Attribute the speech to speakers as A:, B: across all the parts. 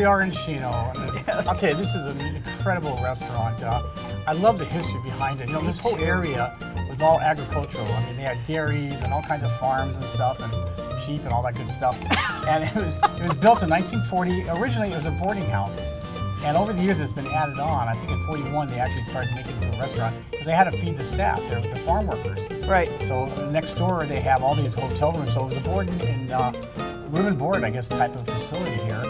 A: we are in Chino. And
B: Yes.
A: I'll tell you, this is an incredible restaurant. I love the history behind it. You know, this whole area was all agricultural. I mean, they had dairies and all kinds of farms and stuff, and sheep and all that good stuff. And it was built in 1940. Originally, it was a boarding house. And over the years, it's been added on. I think in 41, they actually started making it into a restaurant because they had to feed the staff. They're the farm workers.
B: Right.
A: So next door, they have all these hotel rooms. So it was a board and room and board, I guess, type of facility here.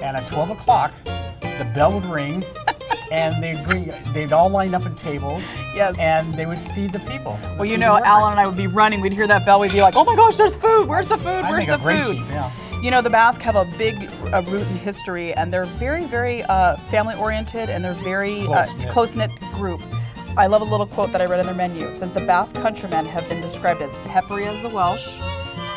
A: And at 12 o'clock, the bell would ring, and they'd all line up in tables.
B: Yes.
A: And they would feed the people.
B: Well, you know, Alan and I would be running. We'd hear that bell. We'd be like, "Oh my gosh, there's food! Where's the food? Where's the food?"
A: Sheep, yeah.
B: You know, the Basque have a big root in history, and they're very, very family-oriented, and they're very close-knit group. I love a little quote that I read in their menu. It says, "The Basque countrymen have been described as peppery as the Welsh,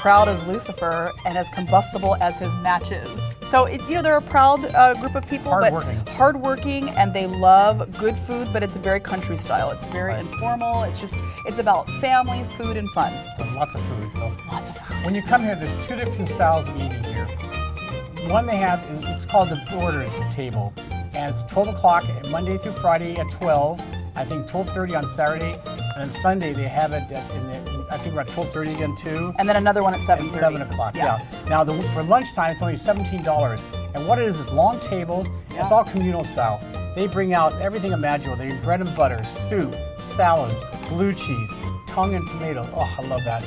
B: proud as Lucifer, and as combustible as his matches." So, you know, they're a proud group of people, but hardworking, and they love good food, but it's very country style. It's very informal. It's about family, food, and fun.
A: Lots of food. So
B: lots of food.
A: When you come here, there's two different styles of eating here. One they have it's called the Borders table, and it's 12 o'clock Monday through Friday at 12. I think 12:30 on Saturday, and then Sunday they have it I think around 12:30 again too.
B: And then another one at 7:30.
A: At 7 o'clock. Yeah. Now for lunchtime it's only $17, and what it is long tables. Yeah. It's all communal style. They bring out everything imaginable. They have bread and butter, soup, salad, blue cheese, tongue and tomato. Oh, I love that.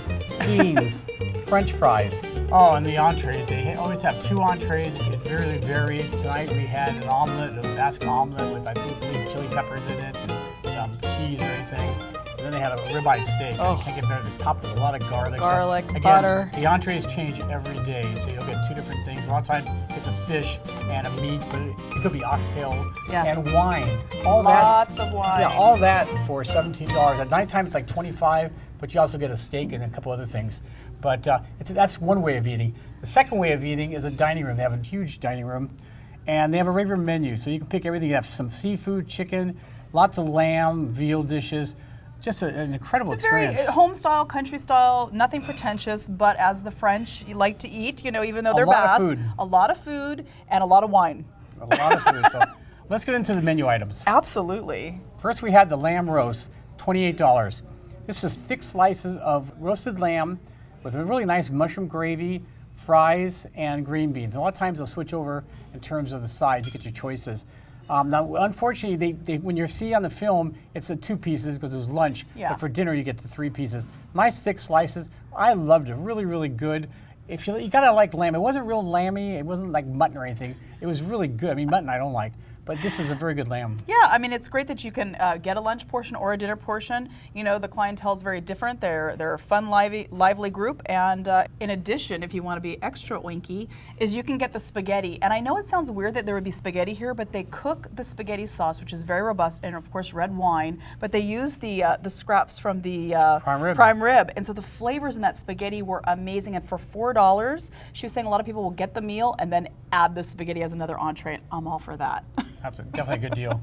A: Beans, French fries. Oh, and the entrees. They always have two entrees. It really varies. Tonight we had an omelet, a Basque omelet with I believe chili peppers in it, and cheese or anything. And then they had a ribeye steak. Oh. You can't get better. The top with a lot of garlic.
B: Garlic,
A: so, again,
B: butter.
A: The entrees change every day, so you'll get two different things. A lot of times it's a fish and a meat, but it could be oxtail and wine.
B: Lots of wine.
A: Yeah, all that for $17. At nighttime it's like $25, but you also get a steak and a couple other things. But that's one way of eating. The second way of eating is a dining room. They have a huge dining room, and they have a regular menu, so you can pick everything. You have some seafood, chicken, lots of lamb, veal dishes. Just an incredible experience.
B: It's very home style, country style, nothing pretentious, but as the French like to eat, you know, even though they're Basque. A lot of food and a lot of wine.
A: A lot of food. So let's get into the menu items.
B: Absolutely.
A: First we had the lamb roast, $28. This is thick slices of roasted lamb with a really nice mushroom gravy, fries, and green beans. A lot of times they'll switch over in terms of the side. You get your choices. Now, unfortunately, when you see on the film, it's the 2 pieces because it was lunch.
B: Yeah.
A: But for dinner, you get the 3 pieces. Nice thick slices. I loved it. Really, really good. If you gotta like lamb. It wasn't real lamby. It wasn't like mutton or anything. It was really good. I mean, mutton I don't like. But this is a very good lamb.
B: Yeah, I mean, it's great that you can get a lunch portion or a dinner portion. You know, the clientele is very different. They're a fun, lively group. And in addition, if you want to be extra oinky, is you can get the spaghetti. And I know it sounds weird that there would be spaghetti here, but they cook the spaghetti sauce, which is very robust, and of course red wine. But they use the scraps from the prime rib. And so the flavors in that spaghetti were amazing. And for $4, she was saying a lot of people will get the meal and then add the spaghetti as another entree. And I'm all for that.
A: That's definitely a good deal.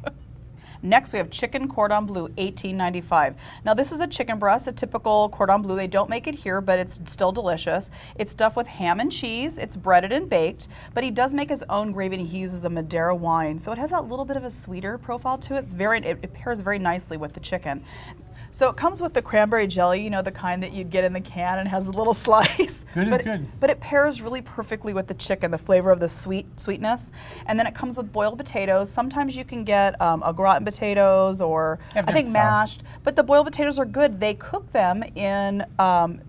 B: Next, we have chicken cordon bleu, $18.95. Now, this is a chicken breast, a typical cordon bleu. They don't make it here, but it's still delicious. It's stuffed with ham and cheese. It's breaded and baked, but he does make his own gravy, and he uses a Madeira wine. So it has that little bit of a sweeter profile to it. It pairs very nicely with the chicken. So it comes with the cranberry jelly, you know, the kind that you'd get in the can and has a little slice.
A: Good.
B: But it pairs really perfectly with the chicken, the flavor of the sweetness. And then it comes with boiled potatoes. Sometimes you can get au gratin potatoes or I think mashed. But the boiled potatoes are good. They cook them in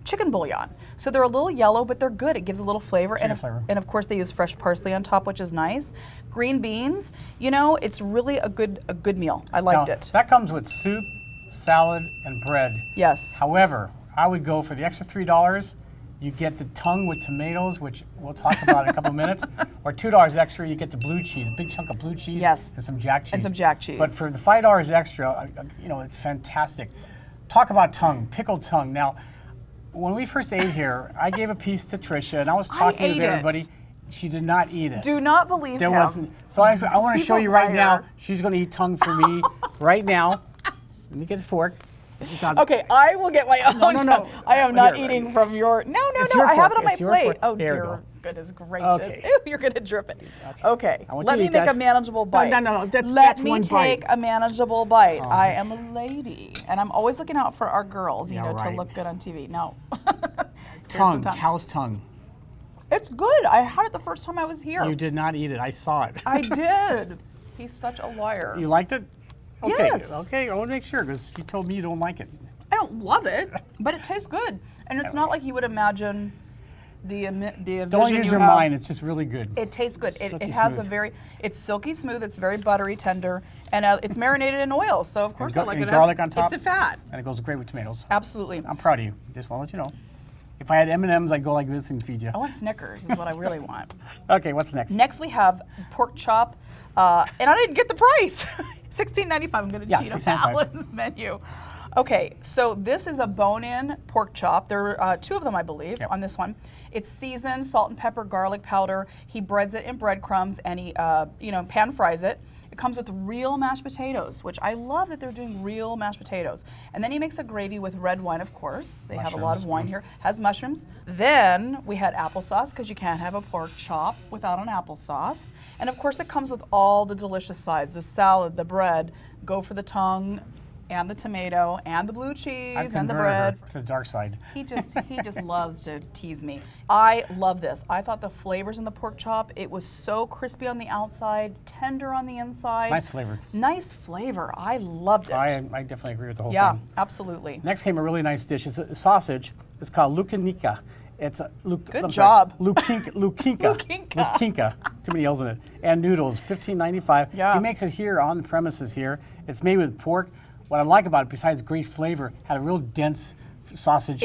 B: chicken bouillon. So they're a little yellow, but they're good. It gives a little flavor. And of course they use fresh parsley on top, which is nice. Green beans, you know, it's really a good meal. I liked it.
A: That comes with soup, salad, and bread.
B: Yes.
A: However, I would go for the extra $3. You get the tongue with tomatoes, which we'll talk about in a couple of minutes, or $2 extra, you get the blue cheese, big chunk of blue cheese, and some jack cheese. But for the $5 extra, you know, it's fantastic. Talk about tongue, pickled tongue. Now, when we first ate here, I gave a piece to Trisha, and I was talking to everybody. She did not eat it.
B: Do not believe
A: there
B: him.
A: Wasn't. So I want to show you right now. She's going to eat tongue for me right now. Let me get the fork.
B: Okay, I will get my own.
A: no.
B: I am not
A: Here,
B: eating from your. No,
A: It's your
B: I have it
A: fork.
B: on my
A: It's your
B: plate.
A: fork.
B: Oh
A: There you
B: dear
A: go.
B: goodness gracious!
A: Okay.
B: Ew, you're gonna drip it. Okay,
A: I want
B: let
A: you to
B: me
A: eat
B: make
A: that.
B: a manageable bite.
A: No. Let
B: Let me
A: one
B: take
A: bite.
B: a manageable bite. I am a lady, and I'm always looking out for our girls,
A: Yeah,
B: to
A: right.
B: look good on TV. No.
A: Tongue,
B: Here's the
A: cow's tongue.
B: It's good. I had it the first time I was here.
A: You did not eat it. I saw it.
B: I did. He's such a liar.
A: You liked it? Okay.
B: Yes.
A: Okay, I want to make sure because you told me you don't like it.
B: I don't love it, but it tastes good, and it's not like you would imagine the
A: Don't use your mind. It's just really good.
B: It tastes good. It
A: Silky
B: has
A: smooth.
B: it's silky smooth. It's very buttery, tender, and it's marinated in oil. So of course I like
A: and
B: it.
A: garlic on top.
B: It's a fat.
A: And it goes great with tomatoes.
B: Absolutely.
A: I'm proud of you. Just want to let you know. If I had M&Ms, I'd go like this and feed you.
B: I want Snickers. Is what I really want.
A: Okay, what's next?
B: Next we have pork chop, and I didn't get the price. $16.95. I'm going to cheat on
A: $16.95.
B: Alan's menu. Okay, so this is a bone-in pork chop. There are two of them, I believe, on this one. It's seasoned, salt and pepper, garlic powder. He breads it in breadcrumbs and he, pan fries it. It comes with real mashed potatoes, which I love that they're doing real mashed potatoes. And then he makes a gravy with red wine, of course. They have a lot of wine here. Has mushrooms. Then we had applesauce, because you can't have a pork chop without an applesauce. And of course it comes with all the delicious sides, the salad, the bread. Go for the tongue, and the tomato, and the blue cheese,
A: I've
B: and the
A: converted
B: bread.
A: her to the dark side.
B: He just loves to tease me. I love this. I thought the flavors in the pork chop, it was so crispy on the outside, tender on the inside.
A: Nice flavor.
B: Nice flavor. I loved it.
A: I definitely agree with the whole
B: yeah,
A: thing.
B: absolutely.
A: Next came a really nice dish. It's a sausage. It's called lukanika. It's a
B: Good job.
A: Lukinka. Lukinka. Too many L's in it. And noodles, $15.95.
B: Yeah.
A: He makes it here on the premises here. It's made with pork. What I like about it, besides great flavor, had a real dense sausage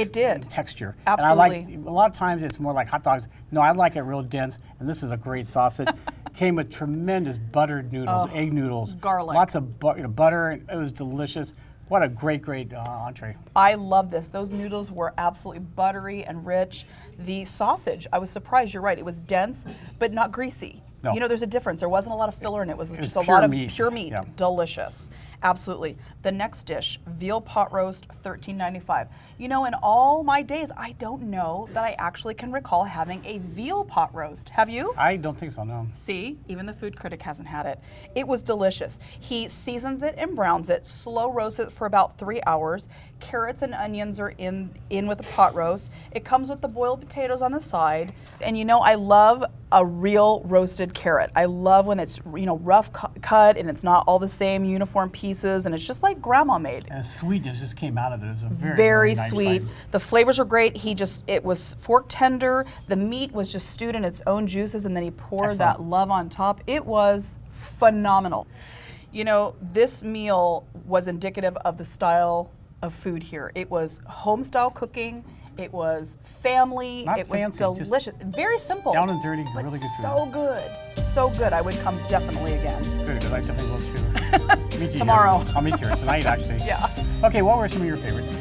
A: texture.
B: Absolutely.
A: And I like, a lot of times it's more like hot dogs. No, I like it real dense, and this is a great sausage. Came with tremendous buttered noodles, egg noodles.
B: Garlic.
A: Lots of butter. It was delicious. What a great entree.
B: I love this. Those noodles were absolutely buttery and rich. The sausage, I was surprised, you're right, it was dense, but not greasy.
A: No.
B: There's a difference. There wasn't a lot of filler in it. It was just a
A: pure
B: lot of
A: meat.
B: pure meat.
A: Yeah.
B: Delicious. Absolutely. The next dish, veal pot roast, $13.95. In all my days, I don't know that I actually can recall having a veal pot roast. Have you?
A: I don't think so, no.
B: See, even the food critic hasn't had it. It was delicious. He seasons it and browns it, slow roasts it for about 3 hours. Carrots and onions are in with the pot roast. It comes with the boiled potatoes on the side. And I love a real roasted carrot. I love when it's rough cut and it's not all the same uniform pieces, and it's just like grandma made.
A: And the sweetness just came out of it. It was a very,
B: Very
A: nice
B: sweet.
A: side.
B: The flavors are great. It was fork tender. The meat was just stewed in its own juices, and then he poured that love on top. It was phenomenal. This meal was indicative of the style of food here. It was home style cooking. It was family.
A: Not
B: it was
A: fancy, just
B: delicious. Very simple.
A: down and dirty,
B: but
A: really good food.
B: so good. So good. I would come definitely again.
A: Good, because I definitely will too. Meet you
B: Tomorrow.
A: Here. I'll meet you here tonight, actually.
B: Yeah.
A: Okay, what were some of your favorites?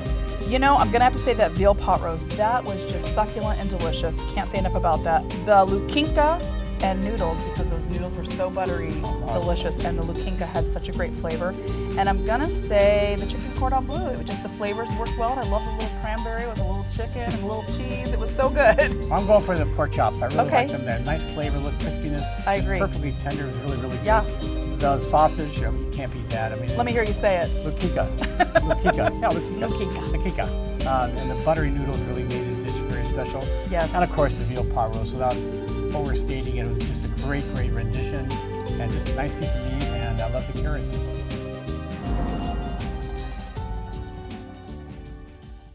B: I'm going to have to say that veal pot roast, that was just succulent and delicious. Can't say enough about that. The lukinka and noodles, because those noodles were so buttery, delicious, and the lukinka had such a great flavor. And I'm going to say the chicken cordon bleu. It was just the flavors worked well, and I love the little cranberry with a little chicken and a little cheese. It was so good.
A: I'm going for the pork chops. I really
B: Okay.
A: like them. They're nice flavor, little crispiness.
B: I agree.
A: Perfectly tender. It was really, really good.
B: Yeah.
A: The sausage, you can't beat that.
B: Let me hear you say it.
A: Lukinka. Lukinka. Yeah, lukinka.
B: Lukinka.
A: Lukinka. And the buttery noodles really made the dish very special.
B: Yes.
A: And of course, the veal pot roast. Without overstating it, it was just a great rendition and just a nice piece of meat. And I love the carrots.